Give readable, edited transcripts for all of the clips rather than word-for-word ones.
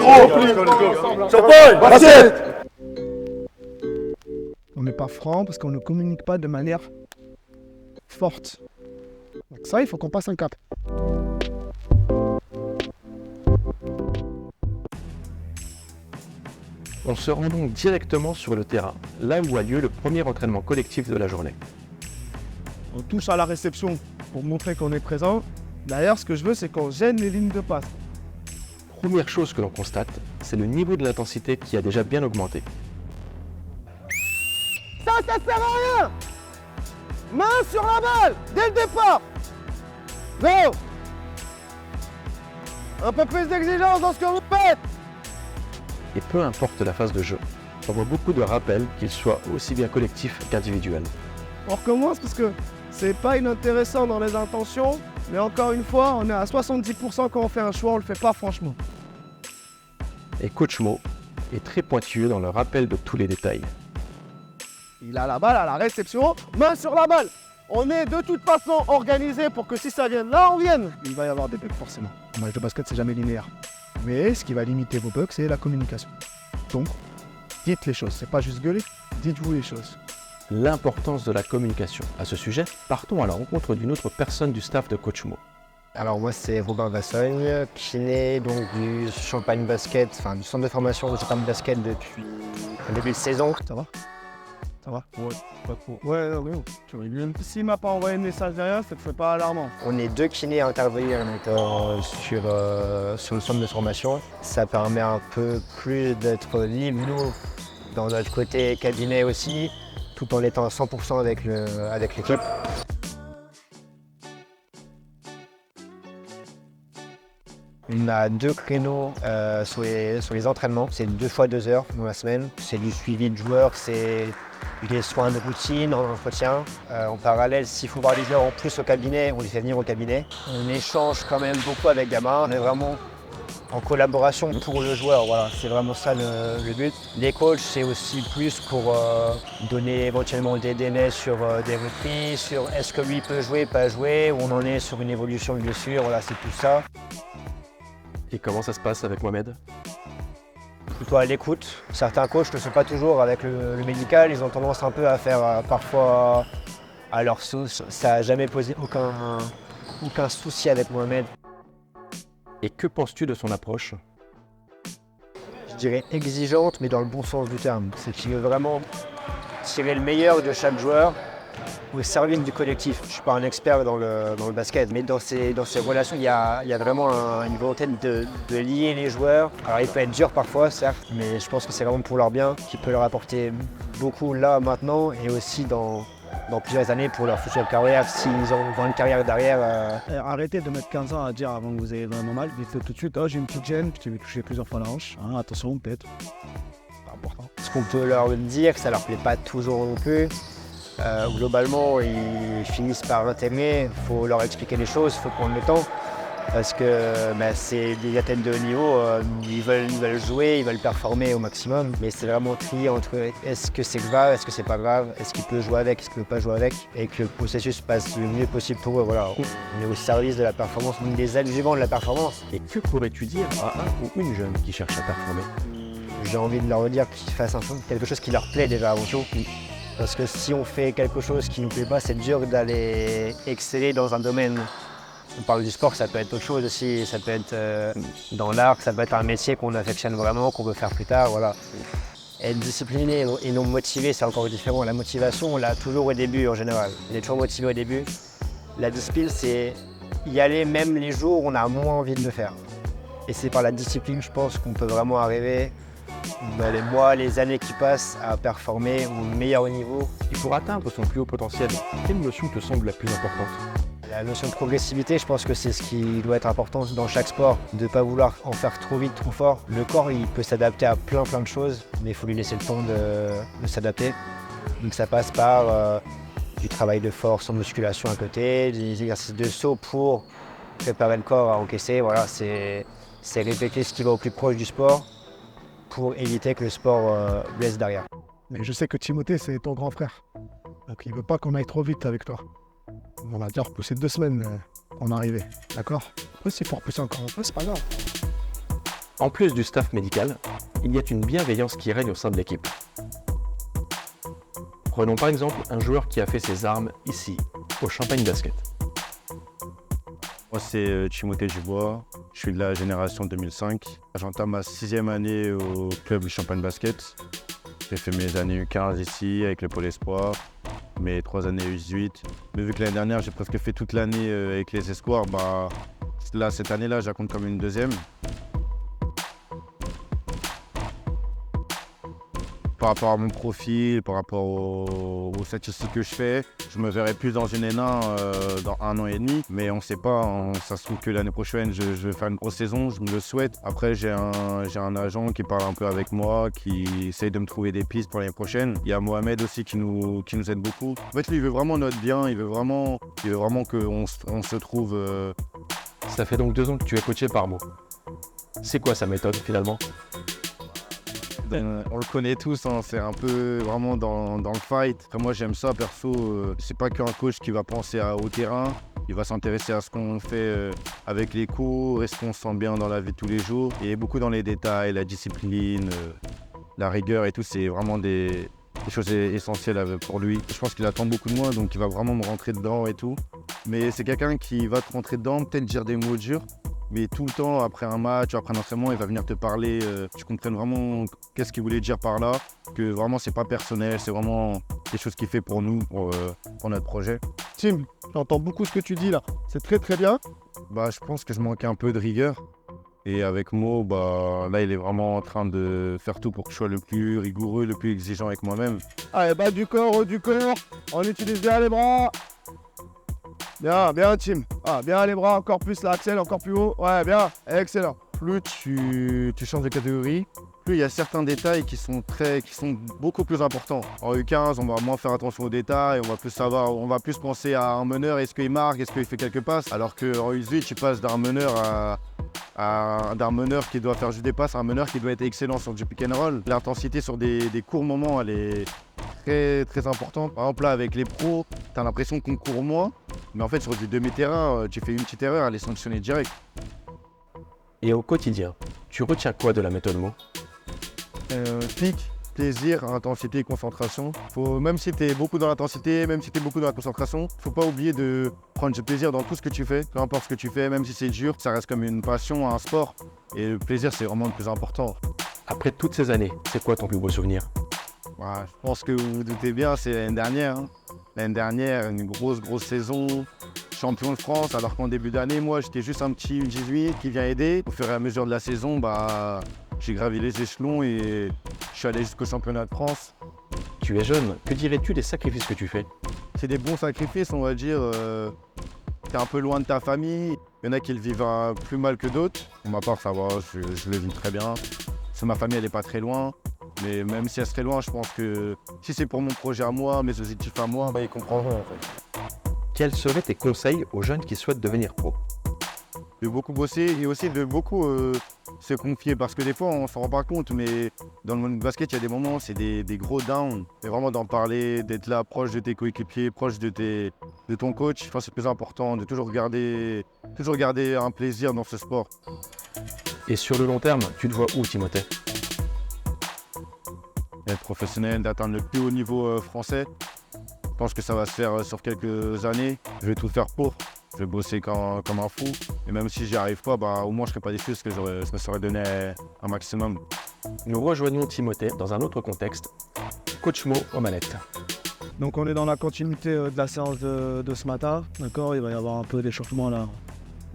gros. Champagne, assiette. On n'est pas franc parce qu'on ne communique pas de manière forte. Donc ça, il faut qu'on passe un cap. On se rend donc directement sur le terrain, là où a lieu le premier entraînement collectif de la journée. On touche à la réception pour montrer qu'on est présent. D'ailleurs, ce que je veux, c'est qu'on gêne les lignes de passe. Première chose que l'on constate, c'est le niveau de l'intensité qui a déjà bien augmenté. Ça sert à rien. Main sur la balle, dès le départ. Go. Un peu plus d'exigence dans ce que vous faites. Et peu importe la phase de jeu, on voit beaucoup de rappels, qu'ils soient aussi bien collectifs qu'individuels. On recommence parce que c'est pas inintéressant dans les intentions, mais encore une fois, on est à 70% quand on fait un choix, on le fait pas franchement. Et Coach Mo est très pointilleux dans le rappel de tous les détails. Il a la balle à la réception, main sur la balle. On est de toute façon organisé pour que si ça vienne là, on vienne. Il va y avoir des bugs forcément. Un match de basket, c'est jamais linéaire. Mais ce qui va limiter vos bugs, c'est la communication. Donc, dites les choses. C'est pas juste gueuler, dites-vous les choses. L'importance de la communication. À ce sujet, partons à la rencontre d'une autre personne du staff de Coach Mo. Alors moi c'est Robin Vassogne, kiné donc du Champagne Basket, enfin du centre de formation de Champagne Basket depuis le début de saison. Ça va? Ça va? Ouais, pas trop. Ouais, oui. Tu rigoles. S'il m'a pas envoyé de message derrière, c'est pas alarmant. On est 2 kinés à intervenir sur le centre de formation. Ça permet un peu plus d'être libre, nous, dans notre côté cabinet aussi, tout en étant à 100% avec l'équipe. On a 2 créneaux sur les entraînements, c'est 2 fois 2 heures dans la semaine. C'est du suivi de joueurs, c'est des soins de routine, en entretien. En parallèle, s'il faut voir les joueurs en plus au cabinet, on les fait venir au cabinet. On échange quand même beaucoup avec Gamma, on est vraiment en collaboration pour le joueur, voilà, c'est vraiment ça le but. Les coachs, c'est aussi plus pour donner éventuellement des délais sur des reprises, sur est-ce que lui peut jouer, pas jouer, où on en est sur une évolution de blessure, voilà, c'est tout ça. Et comment ça se passe avec Mohamed? Plutôt à l'écoute. Certains coachs ne sont pas toujours avec le médical, ils ont tendance un peu à faire parfois à leur sauce. Ça n'a jamais posé aucun souci avec Mohamed. Et que penses-tu de son approche? Je dirais exigeante, mais dans le bon sens du terme. C'est qu'il veut vraiment tirer le meilleur de chaque joueur au service du collectif. Je ne suis pas un expert dans le basket, mais dans ces relations, il y a vraiment une volonté de lier les joueurs. Alors il peut être dur parfois, certes, mais je pense que c'est vraiment pour leur bien, qui peut leur apporter beaucoup là, maintenant, et aussi dans plusieurs années pour leur future carrière, s'ils ont une carrière derrière. Arrêtez de mettre 15 ans à dire avant que vous ayez vraiment mal. Dites-le tout de suite, oh, j'ai une petite gêne, je t'ai vu toucher plusieurs fois la hanche. Hein, attention, peut-être. C'est important. Ce qu'on peut leur dire, ça leur plaît pas toujours non plus. Globalement, ils finissent par l'intégrer, il faut leur expliquer les choses, il faut prendre le temps. Parce que c'est des athlètes de haut niveau, ils veulent jouer, ils veulent performer au maximum. Mais c'est vraiment trier entre est-ce que c'est grave, est-ce que c'est pas grave, est-ce qu'il peut jouer avec, est-ce qu'il ne peut pas jouer avec. Et que le processus passe le mieux possible pour eux. Voilà. On est au service de la performance, on est des adjuvants de la performance. Et que pourrais-tu dire à un ou une jeune qui cherche à performer? J'ai envie de leur dire qu'ils fassent quelque chose qui leur plaît déjà avant tout. Parce que si on fait quelque chose qui ne nous plaît pas, c'est dur d'aller exceller dans un domaine. On parle du sport, ça peut être autre chose aussi, ça peut être dans l'art, ça peut être un métier qu'on affectionne vraiment, qu'on veut faire plus tard, voilà. Être discipliné et non motivé, c'est encore différent. La motivation, on l'a toujours au début en général. On est toujours motivé au début. La discipline, c'est y aller même les jours où on a moins envie de le faire. Et c'est par la discipline, je pense, qu'on peut vraiment arriver dans les mois, les années qui passent à performer au meilleur niveau. Et pour atteindre son plus haut potentiel, quelle notion te semble la plus importante? La notion de progressivité, je pense que c'est ce qui doit être important dans chaque sport, de ne pas vouloir en faire trop vite, trop fort. Le corps, il peut s'adapter à plein de choses, mais il faut lui laisser le temps de s'adapter. Donc ça passe par du travail de force en musculation à côté, des exercices de saut pour préparer le corps à encaisser. Voilà, c'est répéter ce qui va au plus proche du sport pour éviter que le sport blesse derrière. Mais je sais que Timothée, c'est ton grand frère. Donc il veut pas qu'on aille trop vite avec toi. On va dire repousser 2 semaines pour en arriver, d'accord? Après, s'il faut repousser encore un peu, c'est pas grave. En plus du staff médical, il y a une bienveillance qui règne au sein de l'équipe. Prenons par exemple un joueur qui a fait ses armes ici, au Champagne Basket. Moi, c'est Timothée Dubois. Je suis de la génération 2005. J'entame ma 6e année au club du Champagne Basket. J'ai fait mes années U15 ici avec le Pôle Espoir, mes 3 années U18. Mais vu que l'année dernière, j'ai presque fait toute l'année avec les Espoirs, là, cette année-là, je la compte comme une deuxième. Par rapport à mon profil, par rapport aux statistiques que je fais, je me verrai plus dans une N1 dans 1 an et demi. Mais on ne sait pas, ça se trouve que l'année prochaine, je vais faire une grosse saison, je me le souhaite. Après, j'ai un agent qui parle un peu avec moi, qui essaye de me trouver des pistes pour l'année prochaine. Il y a Mohamed aussi qui nous aide beaucoup. En fait, lui, il veut vraiment notre bien, il veut vraiment qu'on se trouve. Ça fait donc 2 ans que tu es coaché par Mo. C'est quoi sa méthode finalement ? On le connaît tous, hein, c'est un peu vraiment dans le fight. Après, moi, j'aime ça, perso. C'est pas qu'un coach qui va penser au terrain. Il va s'intéresser à ce qu'on fait avec les cours, est-ce qu'on se sent bien dans la vie de tous les jours. Et beaucoup dans les détails, la discipline, la rigueur et tout, c'est vraiment des choses essentielles pour lui. Je pense qu'il attend beaucoup de moi, donc il va vraiment me rentrer dedans et tout. Mais c'est quelqu'un qui va te rentrer dedans, peut-être dire des mots durs. Mais tout le temps, après un match, après un entraînement, il va venir te parler, tu comprennes vraiment qu'est-ce qu'il voulait dire par là, que vraiment c'est pas personnel, c'est vraiment des choses qu'il fait pour nous, pour notre projet. Tim, j'entends beaucoup ce que tu dis là. C'est très très bien. Je pense que je manquais un peu de rigueur. Et avec Mo, là, il est vraiment en train de faire tout pour que je sois le plus rigoureux, le plus exigeant avec moi-même. Allez, bas du corps, haut du corps. On utilise bien les bras. Bien, Tim. Bien les bras, encore plus l'axel, encore plus haut. Ouais, bien, excellent. Plus tu changes de catégorie, plus il y a certains détails qui sont beaucoup plus importants. En U15, on va moins faire attention aux détails, on va plus penser à un meneur, est-ce qu'il marque, est-ce qu'il fait quelques passes, alors qu'en U18, tu passes d'un meneur d'un meneur qui doit faire juste des passes à un meneur qui doit être excellent sur du pick and roll. L'intensité sur des courts moments, elle est très très importante. Par exemple, là, avec les pros, tu as l'impression qu'on court moins, mais en fait, sur du demi-terrain, tu fais une petite erreur, elle est sanctionnée direct. Et au quotidien, tu retiens quoi de la méthode Mo ? Pic, plaisir, intensité et concentration. Même si tu es beaucoup dans l'intensité, même si tu es beaucoup dans la concentration, faut pas oublier de prendre du plaisir dans tout ce que tu fais. Peu importe ce que tu fais, même si c'est dur, ça reste comme une passion, un sport. Et le plaisir, c'est vraiment le plus important. Après toutes ces années, c'est quoi ton plus beau souvenir ? Je pense que vous vous doutez bien, c'est l'année dernière. L'année dernière, une grosse saison. Champion de France, alors qu'en début d'année, moi, j'étais juste un petit U18 qui vient aider. Au fur et à mesure de la saison, j'ai gravi les échelons et je suis allé jusqu'au championnat de France. Tu es jeune, que dirais-tu des sacrifices que tu fais ? C'est des bons sacrifices, on va dire. T'es un peu loin de ta famille. Il y en a qui le vivent plus mal que d'autres. Pour ma part, ça va, je le vis très bien. Ma famille, elle n'est pas très loin. Mais même si elle serait loin, je pense que si c'est pour mon projet à moi, mes objectifs à moi, ils comprendront en fait. Quels seraient tes conseils aux jeunes qui souhaitent devenir pro ? De beaucoup bosser et aussi de beaucoup se confier parce que des fois on s'en rend pas compte, mais dans le monde du basket il y a des moments c'est des gros downs. C'est vraiment d'en parler, d'être là proche de tes coéquipiers, proche de ton coach. Je pense que c'est le plus important de toujours garder un plaisir dans ce sport. Et sur le long terme, tu te vois où, Timothée ? Être professionnel, d'atteindre le plus haut niveau français. Je pense que ça va se faire sur quelques années. Je vais tout faire pour. Je vais bosser comme un fou. Et même si j'y arrive pas, au moins je serai pas déçu parce que je me serais donné un maximum. Nous rejoignons Timothée dans un autre contexte. Coach Mo aux manettes. Donc on est dans la continuité de la séance de ce matin. D'accord, il va y avoir un peu d'échauffement là.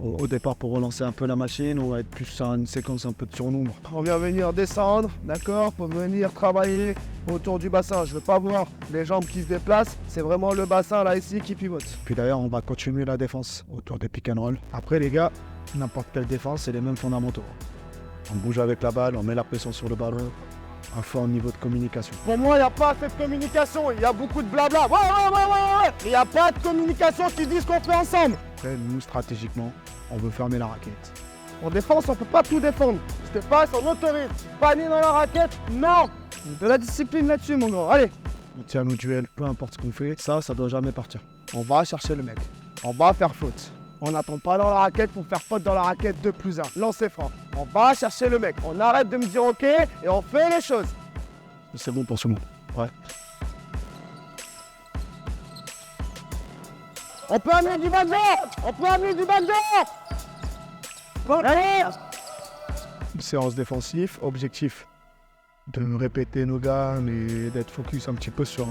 Au départ pour relancer un peu la machine, on va être plus sur une séquence un peu de surnombre. On vient venir descendre, d'accord, pour venir travailler autour du bassin. Je ne veux pas voir les jambes qui se déplacent, c'est vraiment le bassin là ici qui pivote. Puis d'ailleurs on va continuer la défense autour des pick and roll. Après les gars, n'importe quelle défense, c'est les mêmes fondamentaux. On bouge avec la balle, on met la pression sur le ballon. Un fort niveau de communication. Pour moi, il n'y a pas assez de communication, il y a beaucoup de blabla. Ouais. Il n'y a pas de communication qui dit ce qu'on fait ensemble. Après, nous, stratégiquement, on veut fermer la raquette. En défense, on ne peut pas tout défendre. Je te passe, on autorise. Panier dans la raquette, non. De la discipline là-dessus, mon grand. Allez. On tient nos duels, peu importe ce qu'on fait. Ça doit jamais partir. On va chercher le mec. On va faire faute. On n'attend pas dans la raquette pour faire faute dans la raquette 2+1. Lancer franc. On va chercher le mec. On arrête de me dire OK et on fait les choses. C'est bon pour ce monde. Ouais. On peut amener du backdoor. On peut amener du backdoor. Allez. Séance défensive, objectif de répéter nos gammes et d'être focus un petit peu sur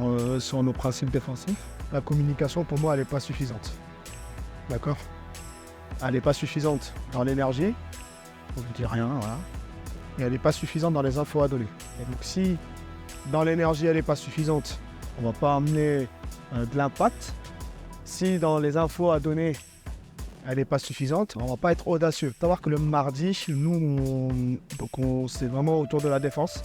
nos principes défensifs. La communication, pour moi, elle n'est pas suffisante. D'accord? Elle n'est pas suffisante dans l'énergie, on ne dit rien, voilà. Et elle n'est pas suffisante dans les infos à donner. Et donc si dans l'énergie, elle n'est pas suffisante, on ne va pas amener de l'impact. Si dans les infos à donner, elle n'est pas suffisante, on ne va pas être audacieux. Il faut savoir que le mardi, nous, c'est vraiment autour de la défense.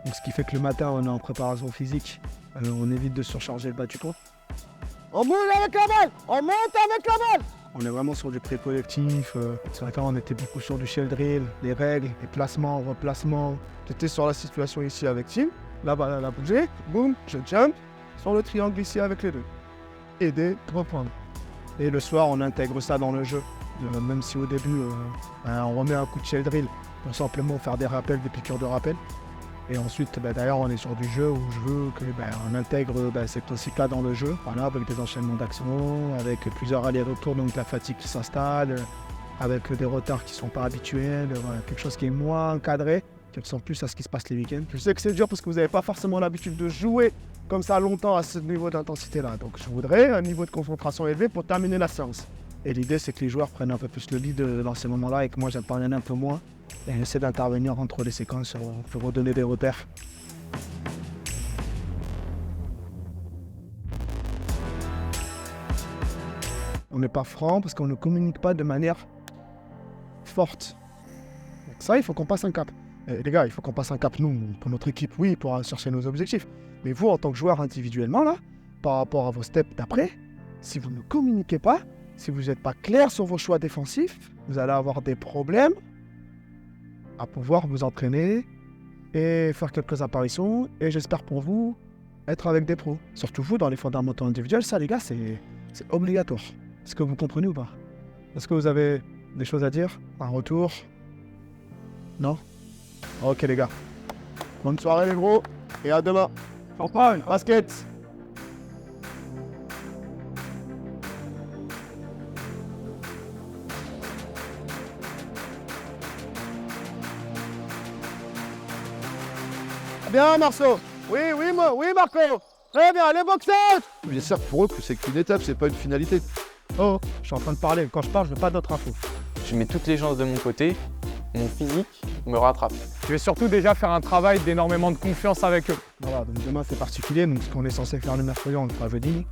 Donc, ce qui fait que le matin, on est en préparation physique. On évite de surcharger le bas du corps. On monte avec la balle! On monte avec la balle! On est vraiment sur du pré-collectif. C'est vrai qu'avant, on était beaucoup sur du shell drill, les règles, les placements, replacements. J'étais sur la situation ici avec Tim. La balle, elle a bougé. Boum, je jump. Sur le triangle ici avec les deux. Aider, reprendre. Et le soir, on intègre ça dans le jeu. Même si au début, on remet un coup de shell drill pour simplement faire des rappels, des piqûres de rappel. Et ensuite, d'ailleurs, on est sur du jeu où je veux qu'on intègre ces principes-là dans le jeu, voilà, avec des enchaînements d'actions, avec plusieurs allers-retours, donc la fatigue qui s'installe, avec des retards qui ne sont pas habituels, voilà, quelque chose qui est moins encadré, qui ressemble plus à ce qui se passe les week-ends. Je sais que c'est dur parce que vous n'avez pas forcément l'habitude de jouer comme ça longtemps à ce niveau d'intensité-là. Donc je voudrais un niveau de concentration élevé pour terminer la séance. Et l'idée, c'est que les joueurs prennent un peu plus le lead dans ces moments-là et que moi, j'intervienne un peu moins. Et j'essaie d'intervenir entre les séquences pour redonner des repères. On n'est pas franc parce qu'on ne communique pas de manière forte. Donc ça, il faut qu'on passe un cap. Et les gars, il faut qu'on passe un cap, nous, pour notre équipe, oui, pour aller chercher nos objectifs. Mais vous, en tant que joueur individuellement, là, par rapport à vos steps d'après, si vous ne communiquez pas, si vous n'êtes pas clair sur vos choix défensifs, vous allez avoir des problèmes à pouvoir vous entraîner et faire quelques apparitions. Et j'espère pour vous, être avec des pros. Surtout vous, dans les fondamentaux individuels, ça les gars, c'est obligatoire. Est-ce que vous comprenez ou pas? Est-ce que vous avez des choses à dire? Un retour? Non? Ok les gars. Bonne soirée les gros. Et à demain. Champagne, basket. Bien Marceau. Oui Marco. Très bien, les boxeurs. J'espère pour eux que c'est qu'une étape, c'est pas une finalité. Oh, je suis en train de parler. Quand je parle, je veux pas d'autres infos. Je mets toutes les chances de mon côté, mon physique me rattrape. Je vais surtout déjà faire un travail d'énormément de confiance avec eux. Voilà, donc demain c'est particulier, donc ce qu'on est censé faire le mercredi, on le fera jeudi.